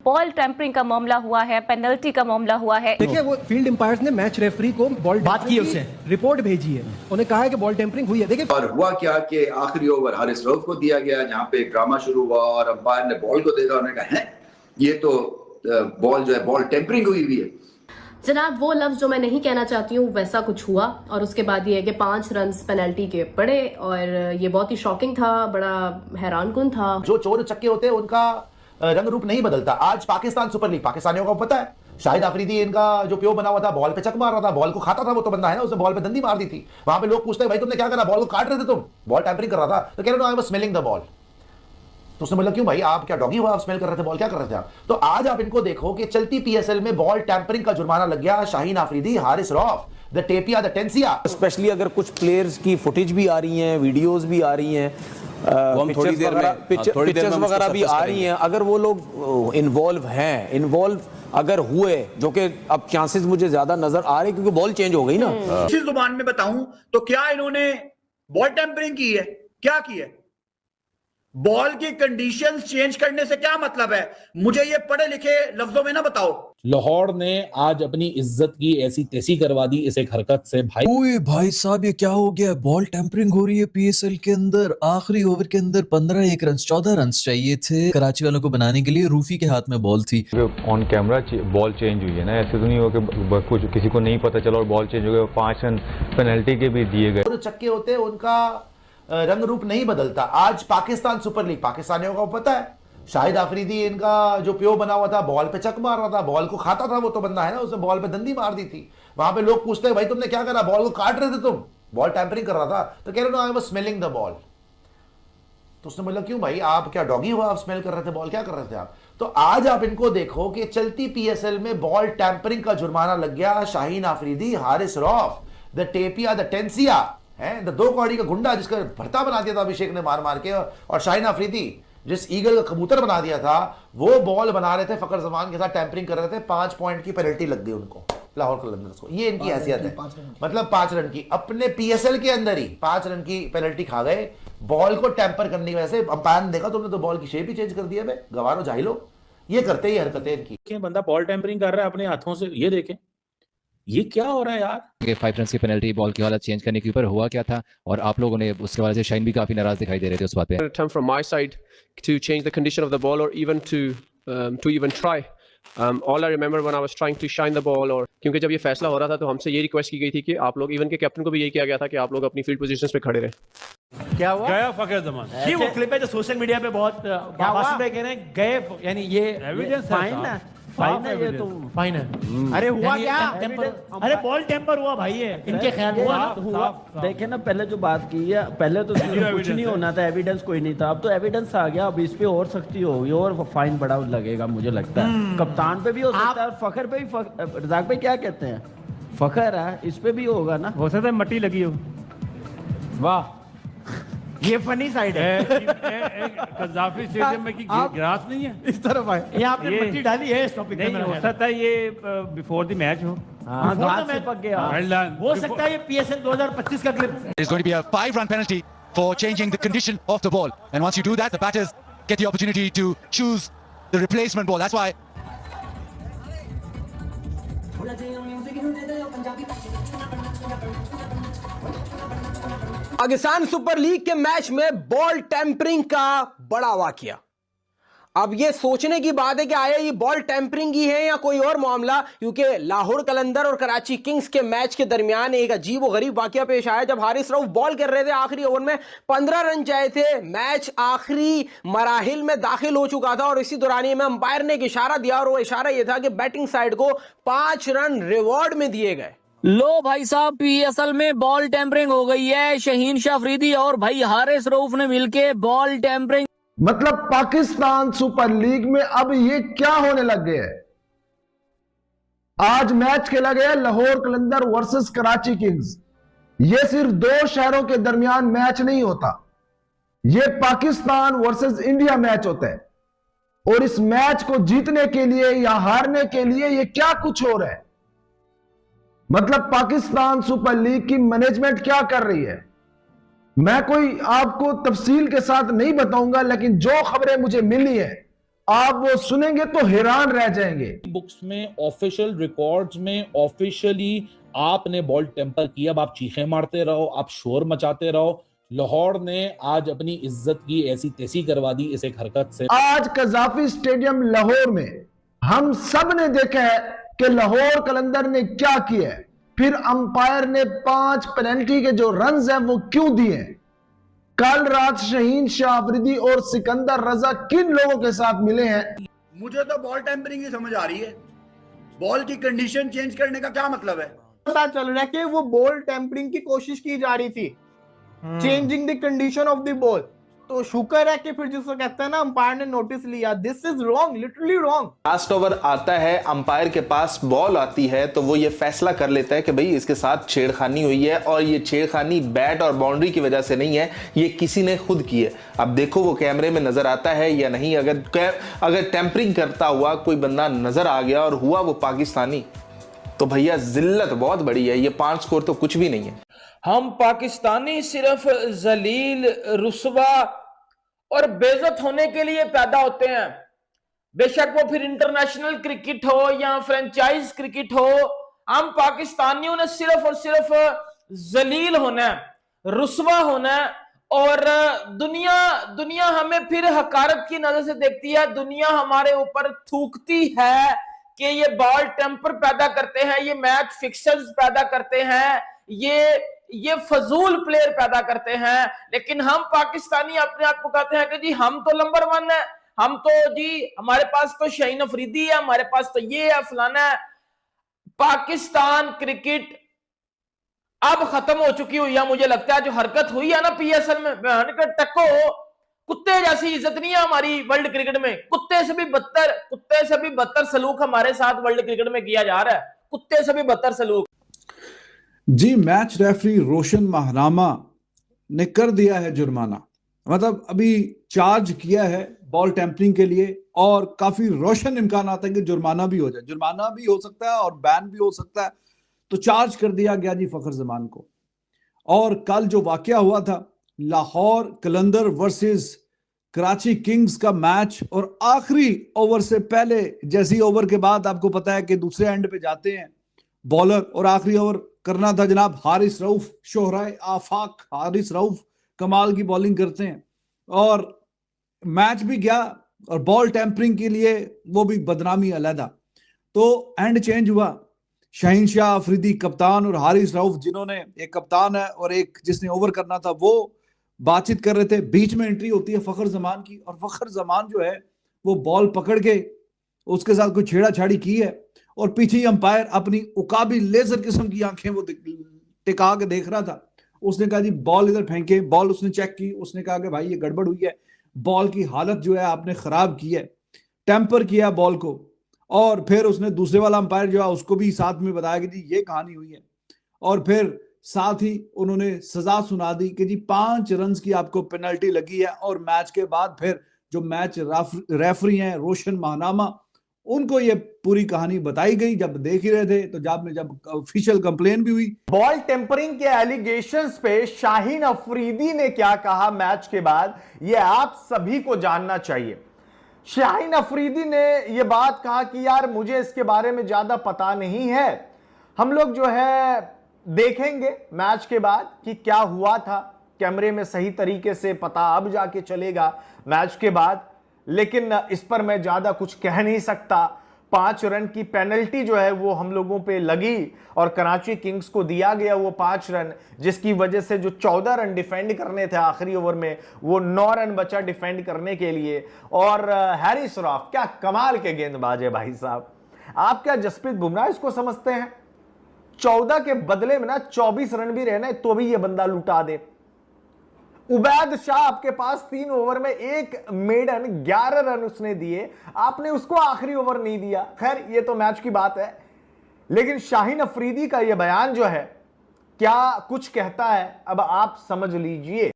Ball tampering का मामला हुआ है, पेनल्टी का मामला हुआ है। देखिए वो फील्ड एम्पायर्स ने मैच रेफरी को बॉल बात की उससे रिपोर्ट भेजी है, उन्हें कहा है कि बॉल टेम्परिंग हुई है। देखिए और हुआ क्या कि आखिरी ओवर हारिस रऊफ को दिया गया, जहां पे ड्रामा शुरू हुआ और अंपायर ने बॉल को देखा, उन्होंने कहा है ये तो बॉल जो है बॉल टेम्परिंग हुई है। जनाब वो लफ्ज जो मैं नहीं कहना चाहती हूँ वैसा कुछ हुआ, और उसके बाद ये है कि 5 रन पेनल्टी के पड़े, और ये बहुत ही शॉकिंग था, बड़ा हैरानकुन था। जो चोर चक्के होते हैं उनका रंग रूप नहीं बदलता। आज पाकिस्तान सुपर लीग, पाकिस्तानियों को पता है शाहिद आफरीदी इनका जो प्यो बना हुआ था, बॉल पे चक मार रहा था, बॉल को खाता था वो तो बंदा है ना, उसने बॉल पे दंडी मार दी थी। वहां पे लोग पूछते हैं भाई तुमने क्या करा, बॉल को काट रहे थे तुम, बॉल टैंपरिंग कर रहा था, तो कह रहे no I was smelling the ball. तो उसने बोला क्यों भाई, आप क्या डॉगी हुआ, आप स्मेल कर रहे थे बॉल, क्या कर रहे थे आप? तो आज आप इनको देखो कि चलती पीएसएल में बॉल टैंपरिंग का जुर्माना लग गया शाहीन आफरीदी, हारिस रऊफ, द टेपिया, द टेंसिया। स्पेशली अगर कुछ प्लेयर्स की फुटेज भी आ रही हैं, वीडियोस भी आ रही हैं, पिक्चर्स वगैरह भी आ रही हैं, अगर वो लोग इन्वॉल्व अगर हुए, जो कि अब चांसेस मुझे ज्यादा नजर आ रहे क्योंकि बॉल चेंज हो गई ना। इसी जुबान में बताऊं तो क्या इन्होंने बॉल टेम्परिंग की है, क्या की है? बॉल की कंडीशंस चेंज करने से क्या मतलब है? मुझे ये पढ़े लिखे लफ्जों में ना बताओ। लाहौर ने आज अपनी इज्जत की ऐसी तैसी करवा दी इस एक हरकत से। ओए भाई साहब ये क्या हो गया? बॉल टेम्परिंग हो रही है पीएसएल के अंदर। आखिरी ओवर के अंदर 15 रन 14 रन चाहिए थे कराची वालों को बनाने के लिए। रूफी के हाथ में बॉल थी। ऑन कैमरा बॉल चेंज हुई है ना, ऐसे तो नहीं हो कि कुछ किसी को नहीं पता चला और बॉल चेंज हो गया। 5 रन पेनल्टी के भी दिए गए। जो चक्के होते हैं उनका रंग रूप नहीं बदलता। आज पाकिस्तान सुपर लीग, पाकिस्तानियों को पता है शाहिद आफरीदी इनका जो प्यो बना हुआ था, बॉल पे चक मार रहा था, बॉल को खाता था वो तो बंदा है ना, उसने बॉल पे दंडी मार दी थी। वहां पे लोग पूछते हैं भाई तुमने क्या करा, बॉल को काट रहे थे तुम, बॉल टैंपरिंग कर रहा था, तो कह रहे no I was smelling the ball. तो उसने बोला क्यों भाई, आप क्या डॉगी हुआ, आप स्मेल कर रहे थे बॉल, क्या कर रहे थे आप? तो आज आप इनको देखो कि चलती पीएसएल में बॉल टैंपरिंग का जुर्माना लग गया शाहीन आफरीदी, हारिस रऊफ, द टेपिया, द टेंसिया है, द 2 कौड़ी का गुंडा जिसका भरता बना दिया था अभिषेक ने मार मार के, और शाहीन आफरीदी जिस ईगल का कबूतर बना दिया था, वो बॉल बना रहे थे फकर जमान के साथ, टैंपरिंग कर रहे थे। 5 पॉइंट की पेनल्टी लग गई उनको, लाहौर कलंदर्स को। ये इनकी हैसियत है, मतलब 5 रन की, अपने पीएसएल के अंदर ही 5 रन की पेनल्टी खा गए बॉल को टैंपर करने की वजह से। अंपायर ने देखा तुमने तो बॉल की शेप ही चेंज कर दिया, गवारो जाहिलो, ये करते ही हरकतें इनकी। बंदा बॉल टैंपरिंग कर रहा है अपने हाथों से, ये देखें ये क्या हो रहा है यार। 5 रन की पेनल्टी, बॉल की हालत चेंज करने के ऊपर हुआ क्या था, और आप लोगों ने उसके वजह से शाहीन भी काफी नाराज दिखाई दे रहे थे उस बात पे। Attempt from my side to change the condition of the ball, or even to even try. All I remember when I was trying to shine the ball, और क्योंकि जब ये फैसला हो रहा था तो हमसे ये रिक्वेस्ट की गई थी कि आप लोग, इवन के कैप्टन को भी यही किया गया था कि आप लोग अपनी फील्ड पोजीशंस पे खड़े रहें। क्या हुआ? गया फकर जमान, ये वो क्लिप है जो सोशल मीडिया पे बहुत में कह रहे हैं गए, यानी ये एविडेंस फाइन है, फाइन है, ये तो फाइन है। अरे हुआ क्या? अरे बॉल टेम्पर हुआ भाई, ये इनके ख्याल हुआ। देखे ना, पहले जो बात की है, पहले तो कुछ नहीं होना था, एविडेंस कोई नहीं था, अब तो एविडेंस आ गया, अब इस पे और सख्ती होगी और फाइन बड़ा लगेगा मुझे लगता है। कप्तान पे भी हो सकता है, फखर पे भी, रजाक भाई क्या कहते हैं, फखर है, इस पे भी होगा ना, हो सकता है मट्टी लगी हो। वाह, ये फनी साइड है। कज़ाफी स्टेडियम में की ग्रास नहीं है, इस तरफ आए, ये आपने मिट्टी डाली है इस टॉपिक में। हो सकता है ये बिफोर द मैच हो, ग्रास से पक गया हो सकता है। ये पीएसएल 2025 का clip. There's going to be a 5-run penalty for changing the condition of the ball, and once you do that, the batters get the opportunity to choose the replacement ball. That's why. Pakistan super league के match में ball tampering का बड़ा वाकया। अब ये सोचने की बात है कि आया ये बॉल टेम्परिंग ही है या कोई और मामला, क्योंकि लाहौर कलंदर और कराची किंग्स के मैच के दरमियान एक अजीब और गरीब वाकया पेश आया जब हारिस रऊफ बॉल कर रहे थे। आखिरी ओवर में 15 रन चाहिए थे, मैच आखिरी मराहिल में दाखिल हो चुका था, और इसी दौरान में अंपायर ने एक इशारा दिया, और वो इशारा यह था कि बैटिंग साइड को 5 रन रिवॉर्ड में दिए गए। लो भाई साहब, पीएसएल में बॉल टेम्परिंग हो गई है। शाहीन आफरीदी और भाई हारिस रऊफ ने मिलके बॉल टेम्परिंग, मतलब पाकिस्तान सुपर लीग में अब ये क्या होने लग गया है? आज मैच खेला गया लाहौर कलंदर वर्सेस कराची किंग्स। ये सिर्फ 2 शहरों के दरमियान मैच नहीं होता, ये पाकिस्तान वर्सेस इंडिया मैच होता है, और इस मैच को जीतने के लिए या हारने के लिए ये क्या कुछ हो रहा है। मतलब पाकिस्तान सुपर लीग की मैनेजमेंट क्या कर रही है, मैं कोई आपको तफसील के साथ नहीं बताऊंगा, लेकिन जो खबरें मुझे मिली है आप वो सुनेंगे तो हैरान रह जाएंगे। बुक्स में, ऑफिशियल रिकॉर्ड्स में, ऑफिशियली आपने बॉल टेम्पर किया। अब आप चीखें मारते रहो, आप शोर मचाते रहो। लाहौर ने आज अपनी इज्जत की ऐसी तैसी करवा दी इस एक हरकत से। आज कजाफी स्टेडियम लाहौर में हम सब ने देखा है कि लाहौर कलंदर ने क्या किया है, फिर अंपायर ने 5 पेनल्टी के जो रन्स हैं वो क्यों दिए। कल रात शाहीन शाह अफरीदी और सिकंदर रजा किन लोगों के साथ मिले हैं। मुझे तो बॉल टेम्परिंग ही समझ आ रही है। बॉल की कंडीशन चेंज करने का क्या मतलब है? पता चल रहा है कि वो बॉल टेम्परिंग की कोशिश की जा रही थी, changing the condition of the ball. तो शुक्र है कि फिर जिसको कहते हैं ना अंपायर ने नोटिस लिया। This is wrong, literally wrong. Last over आता है, अंपायर के पास बॉल आती है तो वो ये फैसला कर लेता है कि भाई इसके साथ छेड़खानी हुई है, और ये छेड़खानी बैट और बाउंड्री की वजह से नहीं है, ये किसी ने खुद की है। अब देखो वो कैमरे में नजर आता है या नहीं। अगर टेम्परिंग करता हुआ कोई बंदा नजर आ गया और हुआ वो पाकिस्तानी, तो भैया जिल्लत बहुत बड़ी है। ये 5 स्कोर तो कुछ भी नहीं है। हम पाकिस्तानी सिर्फ जलील, रुस्वा और बेइज्जत होने के लिए पैदा होते हैं। बेशक वो फिर इंटरनेशनल क्रिकेट हो या फ्रेंचाइज क्रिकेट हो, हम पाकिस्तानियों ने सिर्फ और सिर्फ जलील होना है, रुस्वा होना है। और दुनिया हमें फिर हकारत की नजर से देखती है। दुनिया हमारे ऊपर थूकती है कि ये बॉल टेम्पर पैदा करते हैं, ये मैच फिक्सर्स पैदा करते हैं, ये फजूल प्लेयर पैदा करते हैं। लेकिन हम पाकिस्तानी अपने आप को कहते हैं कि जी हम तो नंबर 1 है, हम तो जी हमारे पास तो शाहीन अफरीदी है, हमारे पास तो ये है, फलाना है। पाकिस्तान क्रिकेट अब खत्म हो चुकी हुई है। मुझे लगता है जो हरकत हुई है ना PSL में, टक्को कुत्ते जैसी इज्जत नहीं है हमारी वर्ल्ड क्रिकेट में। कुत्ते से भी बदतर सलूक हमारे साथ वर्ल्ड क्रिकेट में किया जा रहा है, कुत्ते से भी बदतर सलूक। जी, मैच रेफरी रोशन महरामा ने कर दिया है जुर्माना। मतलब अभी चार्ज किया है बॉल टेम्परिंग के लिए, और काफी रोशन इम्कान आता है कि जुर्माना भी हो जाए। जुर्माना भी हो सकता है और बैन भी हो सकता है। तो चार्ज कर दिया गया जी फखर जमान को। और कल जो वाकया हुआ था, लाहौर कलंदर वर्सेस कराची किंग्स का मैच, और आखिरी ओवर से पहले, जैसी ओवर के बाद आपको पता है कि दूसरे एंड पे जाते हैं बॉलर, और आखिरी ओवर करना था जनाब हारिस रऊफ, शोहराए आफाक हारिस रऊफ कमाल की बॉलिंग करते हैं। और मैच भी गया, और बॉल टेम्परिंग के लिए वो भी बदनामी अलहदा। तो एंड चेंज हुआ। शाहीन शाह अफरीदी कप्तान और हारिस रऊफ, जिन्होंने, एक कप्तान है और एक जिसने ओवर करना था, वो बातचीत कर रहे थे। बीच में एंट्री होती है फखर जमान की, और फखर जमान जो है वो बॉल पकड़ के उसके साथ कोई छेड़ाछाड़ी की है, और पीछे ही अंपायर अपनी उकाबी लेजर किस्म की आंखें वो टिका के देख रहा था। उसने कहा जी बॉल इधर फेंके। बॉल उसने चेक की, उसने कहा कि भाई ये गड़बड़ हुई है, बॉल की हालत जो है आपने खराब की है, टेम्पर किया बॉल को। और फिर उसने दूसरे वाला अंपायर जो है उसको भी साथ में बताया कि जी ये कहानी हुई है। और फिर साथ ही उन्होंने सजा सुना दी कि जी 5 रन की आपको पेनल्टी लगी है। और मैच के बाद फिर जो मैच रेफरी हैं रोशन महरामा, उनको ये पूरी कहानी बताई गई। जब देख ही रहे थे तो जब ऑफिशियल कंप्लेन भी हुई। बॉल टेम्परिंग के एलिगेशंस पे शाहीन अफरीदी ने क्या कहा मैच के बाद, ये आप सभी को जानना चाहिए। शाहीन अफरीदी ने यह बात कहा कि यार मुझे इसके बारे में ज्यादा पता नहीं है, हम लोग जो है देखेंगे मैच के बाद कि क्या हुआ था। कैमरे में सही तरीके से पता अब जाके चलेगा मैच के बाद, लेकिन इस पर मैं ज्यादा कुछ कह नहीं सकता। 5 रन की पेनल्टी जो है वो हम लोगों पे लगी, और कराची किंग्स को दिया गया वो 5 रन, जिसकी वजह से जो 14 रन डिफेंड करने थे आखिरी ओवर में, वो 9 रन बचा डिफेंड करने के लिए। और हैरिस रऊफ क्या कमाल के गेंदबाज है भाई साहब। आप क्या जसप्रीत बुमराह इसको समझते हैं? 14 के बदले में ना 24 रन भी रहना तो भी ये बंदा लुटा दे। उबैद शाह आपके पास 3 ओवर में 1 मेडन 11 रन उसने दिए, आपने उसको आखिरी ओवर नहीं दिया। खैर ये तो मैच की बात है, लेकिन शाहीन अफरीदी का यह बयान जो है क्या कुछ कहता है, अब आप समझ लीजिए।